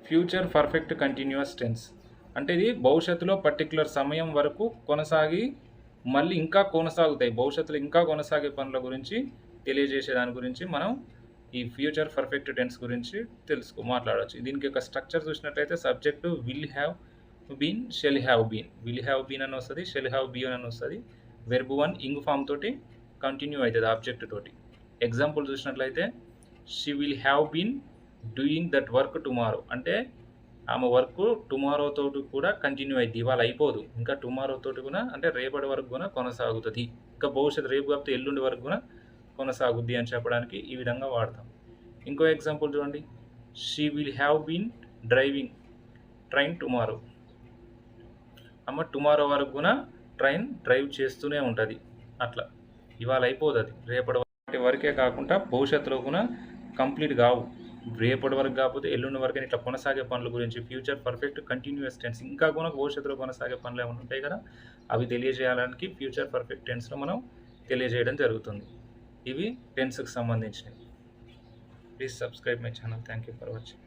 Future perfect continuous tense అంటే ఇది భవిష్యత్తులో పర్టిక్యులర్ సమయం వరకు కొనసాగి మళ్ళీ ఇంకా కొనసాగుతాయి, భవిష్యత్తులో ఇంకా కొనసాగే పనుల గురించి తెలియజేసే దాని గురించి మనం ఈ ఫ్యూచర్ పర్ఫెక్ట్ టెన్స్ గురించి మాట్లాడవచ్చు. దీనికి ఒక స్ట్రక్చర్ చూసినట్లయితే subject will have been, shall have been, will have been అని వస్తుంది, షెల్ హ్యావ్ బీన్ అని వస్తుంది. వెర్బ్ 1 ఇంగ్ ఫామ్ తోటి కంటిన్యూ అవుతుంది ఆబ్జెక్ట్ తోటి. ఎగ్జాంపుల్ చూసినట్లయితే she will have been doing that work tomorrow అంటే ఆమె వర్క్ టుమారో తోటి కూడా కంటిన్యూ అయింది, ఇవాళ అయిపోదు, ఇంకా టుమారో తోటి కూడా అంటే రేపటి వరకు కూడా కొనసాగుతుంది, ఇంకా భవిష్యత్తు రేపు కాకపోతే ఎల్లుండి వరకు కూడా కొనసాగుద్ది అని చెప్పడానికి ఈ విధంగా వాడతాం. ఇంకో ఎగ్జాంపుల్ చూడండి, she will have been driving train tomorrow, అమ్మ టుమారో వరకు కూడా ట్రైన్ డ్రైవ్ చేస్తూనే ఉంటుంది, అట్లా ఇవాళ అయిపోదు, అది రేపటి వరకే కాకుండా భవిష్యత్తులో కూడా కంప్లీట్ కావు, రేపటి వరకు కాకపోతే ఎల్లుండి వరకు ఇట్లా కొనసాగే పనుల గురించి ఫ్యూచర్ పర్ఫెక్ట్ కంటిన్యూస్ టెన్స్ ఇంకా కూడా భవిష్యత్తులో కొనసాగే పనులు ఏమైనా ఉంటాయి కదా, అవి తెలియజేయడానికి ఫ్యూచర్ పర్ఫెక్ట్ టెన్స్లో మనం తెలియజేయడం జరుగుతుంది. ఇవి టెన్స్కి సంబంధించినవి. Please subscribe my channel. Thank you for watching.